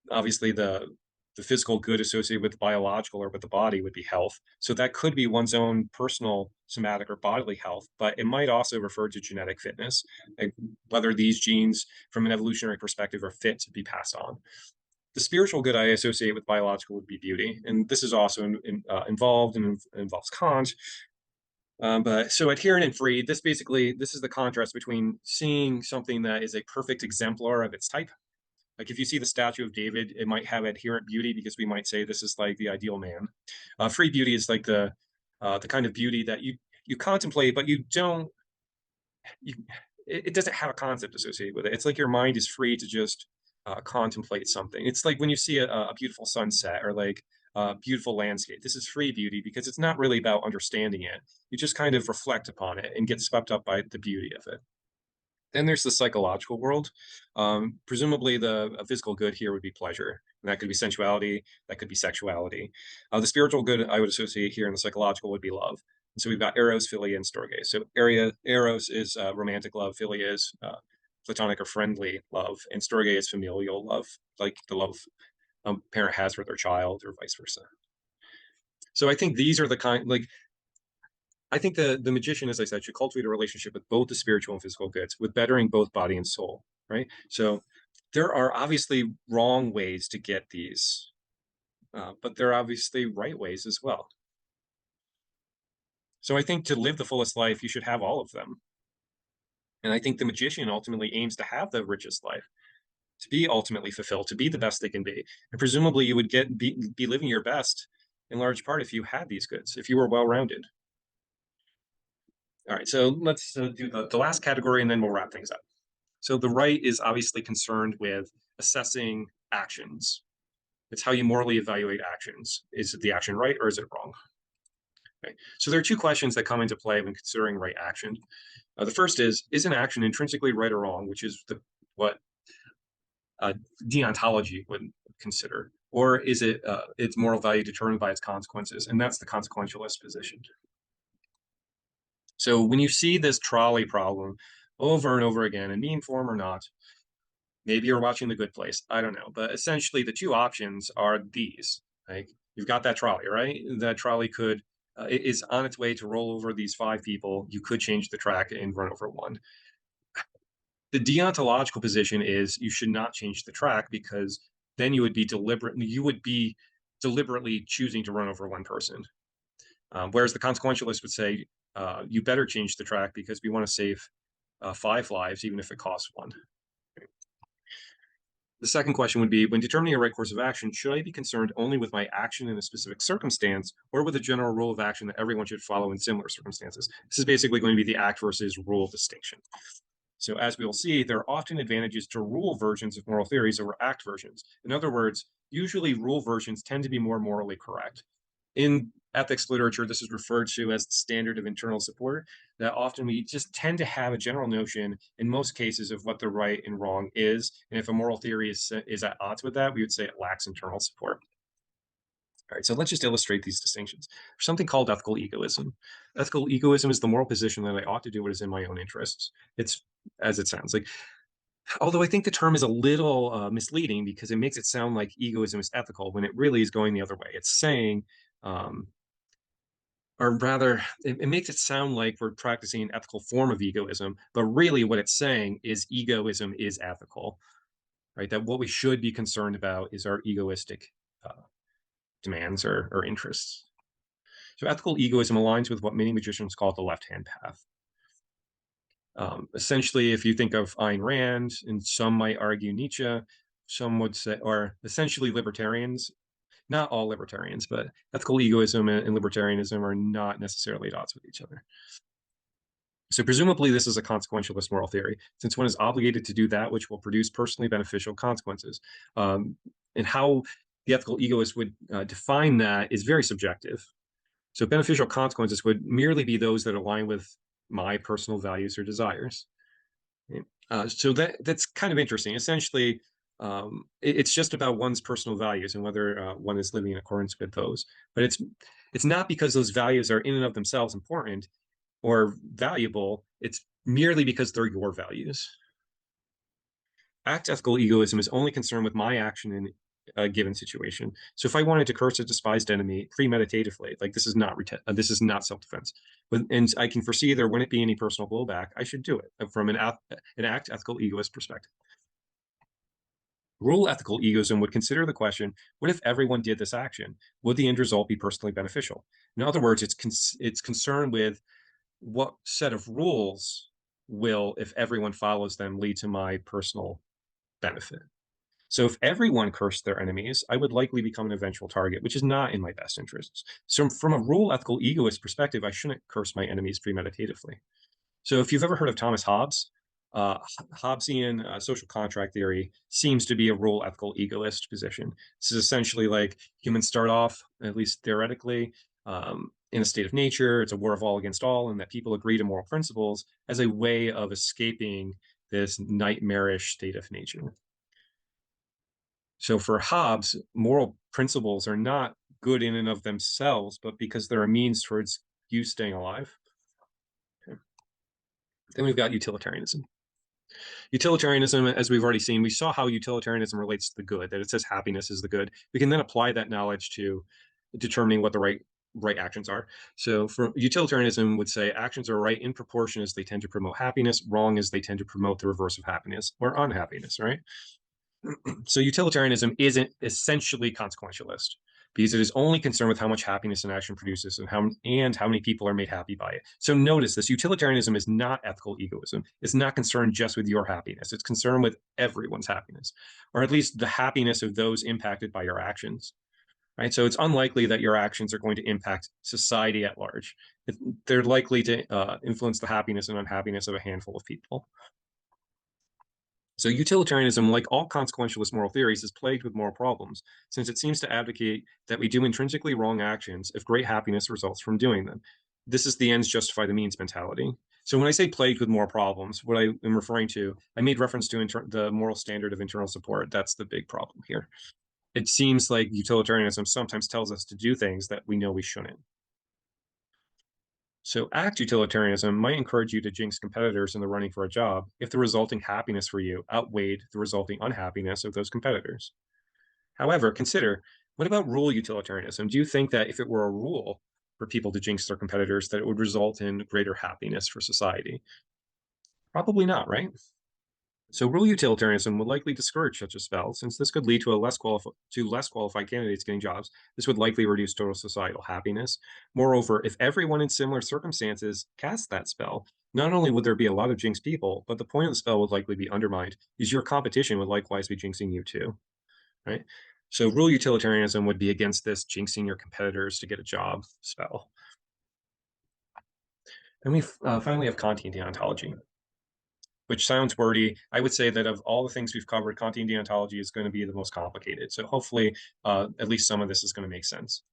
Obviously, the physical good associated with the biological or with the body would be health. So that could be one's own personal somatic or bodily health, but it might also refer to genetic fitness, like whether these genes from an evolutionary perspective are fit to be passed on. The spiritual good I associate with biological would be beauty, and this is also involved and involves Kant. But so adherent and free, this is the contrast between seeing something that is a perfect exemplar of its type. Like if you see the statue of David, it might have adherent beauty because we might say this is like the ideal man. Free beauty is like the kind of beauty that you contemplate, but you don't you it doesn't have a concept associated with it. It's like your mind is free to just contemplate something. It's like when you see a beautiful sunset or like a beautiful landscape. This is free beauty because it's not really about understanding it. You just kind of reflect upon it and get swept up by the beauty of it. Then there's the psychological world. Presumably, the physical good here would be pleasure. And that could be sensuality, that could be sexuality. The spiritual good I would associate here in the psychological would be love. And so we've got eros, philia, and storge. So eros is romantic love, philia is platonic or friendly love, and storge is familial love, like the love a parent has for their child or vice versa. So I think these are the kind, like, I think the magician, as I said, should cultivate a relationship with both the spiritual and physical goods, with bettering both body and soul, right? So there are obviously wrong ways to get these, but there are obviously right ways as well. So I think to live the fullest life, you should have all of them. And I think the magician ultimately aims to have the richest life, to be ultimately fulfilled, to be the best they can be. And presumably you would be living your best in large part if you had these goods, if you were well-rounded. All right, so let's do the last category and then we'll wrap things up. So the right is obviously concerned with assessing actions. It's how you morally evaluate actions. Is the action right or is it wrong? Okay. So there are two questions that come into play when considering right action. The first is an action intrinsically right or wrong, which is what deontology would consider, or is it its moral value determined by its consequences? And that's the consequentialist position. So when you see this trolley problem over and over again, in meme form or not, maybe you're watching The Good Place, I don't know. But essentially the two options are these. Like you've got that trolley, right? That trolley could is on its way to roll over these 5 people. You could change the track and run over one. The deontological position is you should not change the track because then you would be deliberately choosing to run over one person. Whereas the consequentialist would say, you better change the track because we want to save 5 lives, even if it costs 1. The second question would be, when determining a right course of action, should I be concerned only with my action in a specific circumstance or with a general rule of action that everyone should follow in similar circumstances? This is basically going to be the act versus rule distinction. So as we will see, there are often advantages to rule versions of moral theories over act versions. In other words, usually rule versions tend to be more morally correct. In ethics literature, this is referred to as the standard of internal support, that often we just tend to have a general notion in most cases of what the right and wrong is. And if a moral theory is at odds with that, we would say it lacks internal support. All right, so let's just illustrate these distinctions. There's something called ethical egoism. Ethical egoism is the moral position that I ought to do what is in my own interests. It's as it sounds like. Although I think the term is a little misleading because it makes it sound like egoism is ethical when it really is going the other way. It's saying, or rather, it makes it sound like we're practicing an ethical form of egoism, but really what it's saying is egoism is ethical, right? That what we should be concerned about is our egoistic demands or interests. So ethical egoism aligns with what many magicians call the left-hand path. Essentially, if you think of Ayn Rand, and some might argue Nietzsche, some would say, or essentially libertarians, not all libertarians, but ethical egoism and libertarianism are not necessarily at odds with each other. So presumably this is a consequentialist moral theory, since one is obligated to do that which will produce personally beneficial consequences. And how the ethical egoist would define that is very subjective. So beneficial consequences would merely be those that align with my personal values or desires. So that's kind of interesting. Essentially, It's just about one's personal values and whether one is living in accordance with those. But it's not because those values are in and of themselves important or valuable. It's merely because they're your values. Act ethical egoism is only concerned with my action in a given situation. So if I wanted to curse a despised enemy premeditatively, like this is not self-defense, and I can foresee there wouldn't be any personal blowback, I should do it from an act ethical egoist perspective. Rule ethical egoism would consider the question, what if everyone did this action? Would the end result be personally beneficial? In other words, it's concerned with what set of rules will, if everyone follows them, lead to my personal benefit. So if everyone cursed their enemies, I would likely become an eventual target, which is not in my best interests. So from a rule ethical egoist perspective, I shouldn't curse my enemies premeditatively. So if you've ever heard of Thomas Hobbes, Hobbesian social contract theory seems to be a rule ethical egoist position. This is essentially like humans start off, at least theoretically, in a state of nature. It's a war of all against all, and that people agree to moral principles as a way of escaping this nightmarish state of nature. So for Hobbes, moral principles are not good in and of themselves, but because they're a means towards you staying alive. Okay. Then we've got utilitarianism. Utilitarianism, as we've already seen, we saw how utilitarianism relates to the good, that it says happiness is the good. We can then apply that knowledge to determining what the right actions are. So for utilitarianism would say actions are right in proportion as they tend to promote happiness, wrong as they tend to promote the reverse of happiness or unhappiness, right? So utilitarianism isn't essentially consequentialist because it is only concerned with how much happiness an action produces and how many people are made happy by it. So notice this, utilitarianism is not ethical egoism. It's not concerned just with your happiness. It's concerned with everyone's happiness, or at least the happiness of those impacted by your actions. Right? So it's unlikely that your actions are going to impact society at large. They're likely to influence the happiness and unhappiness of a handful of people. So utilitarianism, like all consequentialist moral theories, is plagued with moral problems, since it seems to advocate that we do intrinsically wrong actions if great happiness results from doing them. This is the ends justify the means mentality. So when I say plagued with moral problems, what I am referring to, I made reference to the moral standard of internal support. That's the big problem here. It seems like utilitarianism sometimes tells us to do things that we know we shouldn't. So act utilitarianism might encourage you to jinx competitors in the running for a job if the resulting happiness for you outweighed the resulting unhappiness of those competitors. However, consider, what about rule utilitarianism? Do you think that if it were a rule for people to jinx their competitors, that it would result in greater happiness for society? Probably not, right? So rule utilitarianism would likely discourage such a spell, since this could lead to less qualified candidates getting jobs. This would likely reduce total societal happiness. Moreover, if everyone in similar circumstances cast that spell, not only would there be a lot of jinxed people, but the point of the spell would likely be undermined, because your competition would likewise be jinxing you too, right? So rule utilitarianism would be against this jinxing your competitors to get a job spell. And we finally have Kantian deontology, which sounds wordy. I would say that of all the things we've covered, Kantian deontology is going to be the most complicated. So hopefully, at least some of this is going to make sense.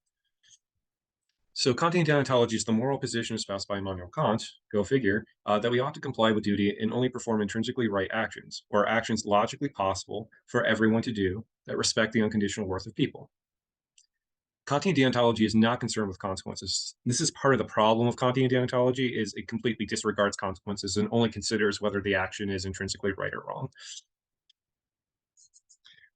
So Kantian deontology is the moral position espoused by Immanuel Kant, go figure, that we ought to comply with duty and only perform intrinsically right actions, or actions logically possible for everyone to do that respect the unconditional worth of people. Kantian deontology is not concerned with consequences. This is part of the problem of Kantian deontology, is it completely disregards consequences and only considers whether the action is intrinsically right or wrong.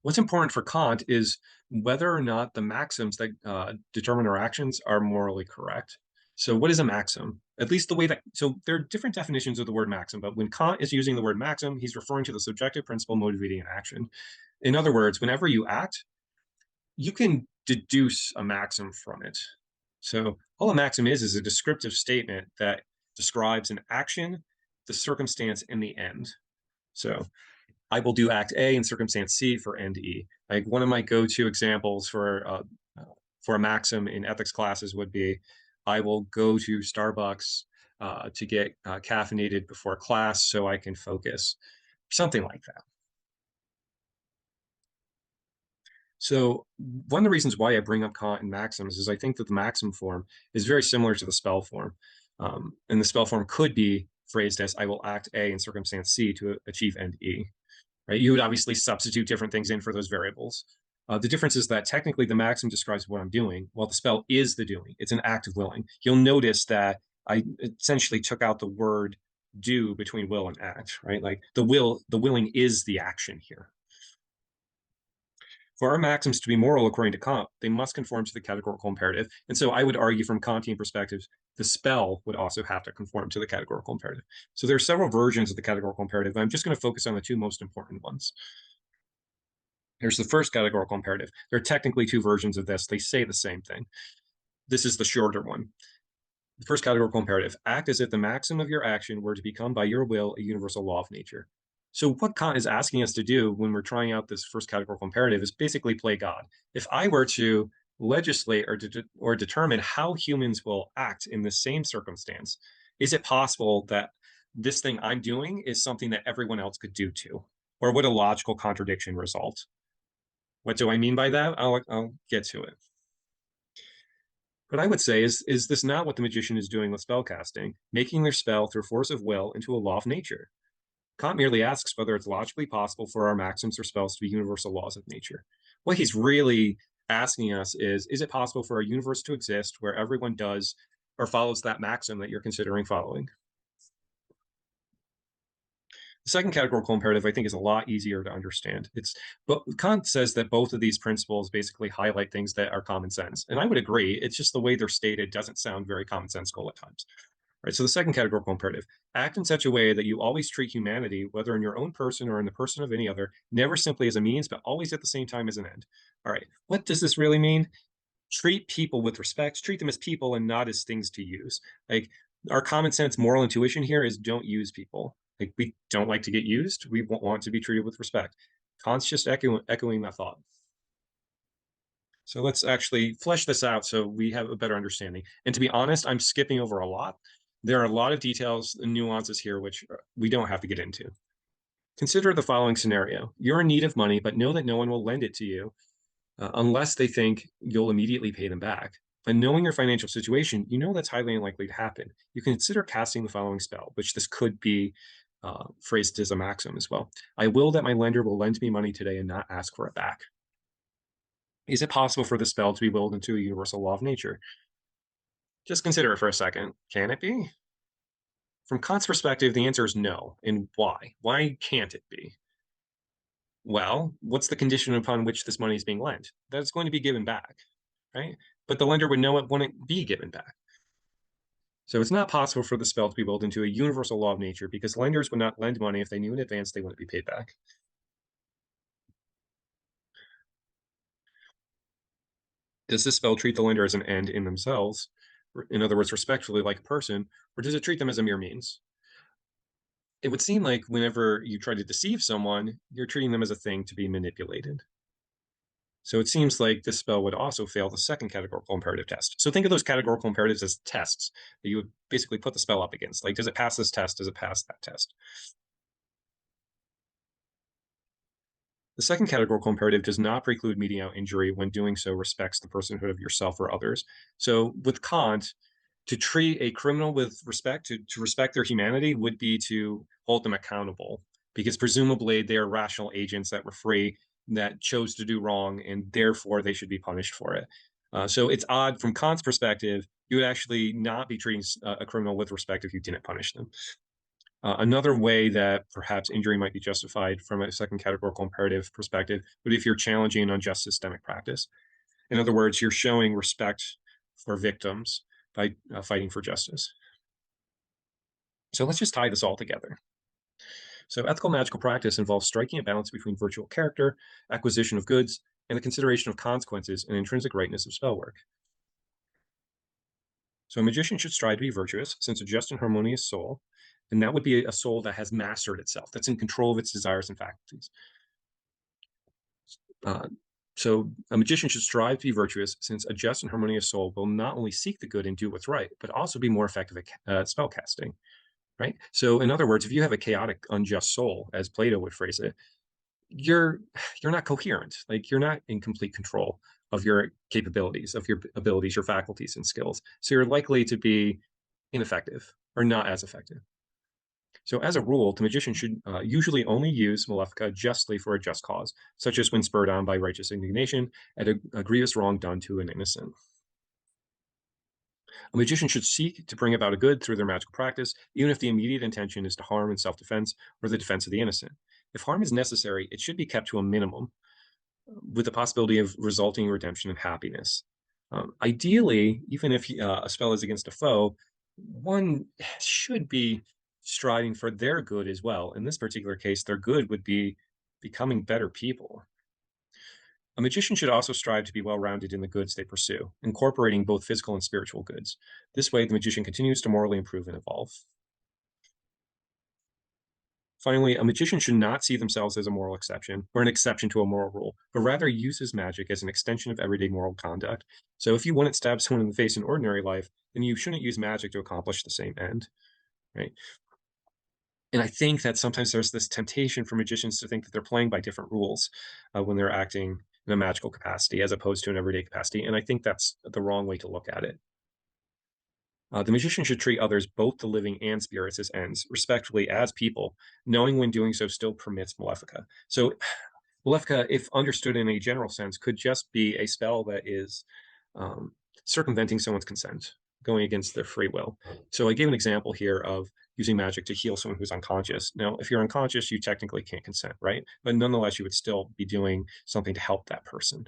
What's important for Kant is whether or not the maxims that determine our actions are morally correct. So what is a maxim? At least the way that, so there are different definitions of the word maxim, but when Kant is using the word maxim, he's referring to the subjective principle motivating an action. In other words, whenever you act, you can deduce a maxim from it. So all a maxim is a descriptive statement that describes an action, the circumstance, and the end. So I will do act A in circumstance C for end E. Like one of my go-to examples for a maxim in ethics classes would be, I will go to Starbucks to get caffeinated before class so I can focus, something like that. So one of the reasons why I bring up Kant and maxims is I think that the maxim form is very similar to the spell form. And the spell form could be phrased as, I will act A in circumstance C to achieve end E. right? You would obviously substitute different things in for those variables. The difference is that technically the maxim describes what I'm doing, while the spell is the doing. It's an act of willing. You'll notice that I essentially took out the word do between will and act, right? Like the willing is the action here. For our maxims to be moral according to Kant, they must conform to the categorical imperative. And so I would argue from Kantian perspectives, the spell would also have to conform to the categorical imperative. So there are several versions of the categorical imperative. I'm just going to focus on the two most important ones. Here's the first categorical imperative. There are technically two versions of this. They say the same thing. This is the shorter one. The first categorical imperative: act as if the maxim of your action were to become by your will a universal law of nature. So what Kant is asking us to do when we're trying out this first categorical imperative is basically play God. If I were to legislate or determine how humans will act in the same circumstance, is it possible that this thing I'm doing is something that everyone else could do too? Or would a logical contradiction result? What do I mean by that? I'll get to it. What I would say is this not what the magician is doing with spellcasting, making their spell through force of will into a law of nature? Kant merely asks whether it's logically possible for our maxims or spells to be universal laws of nature. What he's really asking us is it possible for a universe to exist where everyone does or follows that maxim that you're considering following? The second categorical imperative, I think, is a lot easier to understand. But Kant says that both of these principles basically highlight things that are common sense. And I would agree. It's just the way they're stated doesn't sound very commonsensical at times. Right, so the second categorical imperative: act in such a way that you always treat humanity, whether in your own person or in the person of any other, never simply as a means, but always at the same time as an end. All right, what does this really mean? Treat people with respect, treat them as people and not as things to use. Like, our common sense moral intuition here is don't use people. Like, we don't like to get used. We want to be treated with respect. Kant's just echoing that thought. So let's actually flesh this out so we have a better understanding. And to be honest, I'm skipping over a lot. There are a lot of details and nuances here which we don't have to get into. Consider the following scenario. You're in need of money, but know that no one will lend it to you unless they think you'll immediately pay them back. But knowing your financial situation, you know that's highly unlikely to happen. You can consider casting the following spell, which this could be phrased as a maxim as well. I will that my lender will lend me money today and not ask for it back. Is it possible for the spell to be willed into a universal law of nature? Just consider it for a second. Can it be? From Kant's perspective, the answer is no. And why? Why can't it be? Well, what's the condition upon which this money is being lent? That it's going to be given back, right? But the lender would know it wouldn't be given back. So it's not possible for the spell to be willed into a universal law of nature because lenders would not lend money if they knew in advance they wouldn't be paid back. Does this spell treat the lender as an end in themselves, in other words, respectfully like a person, or does it treat them as a mere means? It would seem like whenever you try to deceive someone, you're treating them as a thing to be manipulated. So it seems like this spell would also fail the second categorical imperative test. So think of those categorical imperatives as tests that you would basically put the spell up against. Like, does it pass this test? Does it pass that test? The second categorical imperative does not preclude meting out injury when doing so respects the personhood of yourself or others. So with Kant, to treat a criminal with respect, to respect their humanity, would be to hold them accountable, because presumably they are rational agents that were free, that chose to do wrong, and therefore they should be punished for it. So it's odd from Kant's perspective, you would actually not be treating a criminal with respect if you didn't punish them. Another way that perhaps injury might be justified from a second categorical imperative perspective would be if you're challenging an unjust systemic practice. In other words, you're showing respect for victims by fighting for justice. So let's just tie this all together. So ethical magical practice involves striking a balance between virtual character, acquisition of goods, and the consideration of consequences and intrinsic rightness of spell work. So a magician should strive to be virtuous, since a just and harmonious soul, and that would be a soul that has mastered itself, that's in control of its desires and faculties. So a magician should strive to be virtuous, since a just and harmonious soul will not only seek the good and do what's right, but also be more effective at spell casting, right? So in other words, if you have a chaotic, unjust soul, as Plato would phrase it, you're not coherent. Like, you're not in complete control of your capabilities, of your abilities, your faculties and skills. So you're likely to be ineffective or not as effective. So, as a rule, the magician should usually only use malefica justly for a just cause, such as when spurred on by righteous indignation at a grievous wrong done to an innocent. A magician should seek to bring about a good through their magical practice, even if the immediate intention is to harm in self defense or the defense of the innocent. If harm is necessary, it should be kept to a minimum, with the possibility of resulting in redemption and happiness. Ideally, even if a spell is against a foe, one should be striving for their good as well. In this particular case, their good would be becoming better people. A magician should also strive to be well rounded in the goods they pursue, incorporating both physical and spiritual goods. This way, the magician continues to morally improve and evolve. Finally, a magician should not see themselves as a moral exception or an exception to a moral rule, but rather uses magic as an extension of everyday moral conduct. So if you wouldn't stab someone in the face in ordinary life, then you shouldn't use magic to accomplish the same end, right? And I think that sometimes there's this temptation for magicians to think that they're playing by different rules when they're acting in a magical capacity as opposed to an everyday capacity. And I think that's the wrong way to look at it. The magician should treat others, both the living and spirits, as ends, respectively as people, knowing when doing so still permits malefica. So, malefica, if understood in a general sense, could just be a spell that is um, circumventing someone's consent, going against their free will. So, I gave an example here of using magic to heal someone who's unconscious. Now, if you're unconscious, you technically can't consent, right? But nonetheless, you would still be doing something to help that person.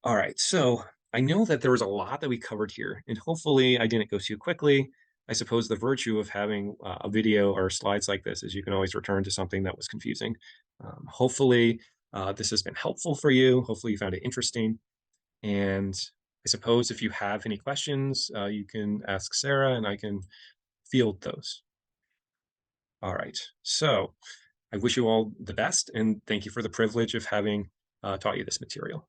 All right, so I know that there was a lot that we covered here, and hopefully I didn't go too quickly. I suppose the virtue of having a video or slides like this is you can always return to something that was confusing. Hopefully, this has been helpful for you. Hopefully, you found it interesting. And I suppose if you have any questions, you can ask Sarah and I can field those. All right, so I wish you all the best, and thank you for the privilege of having taught you this material.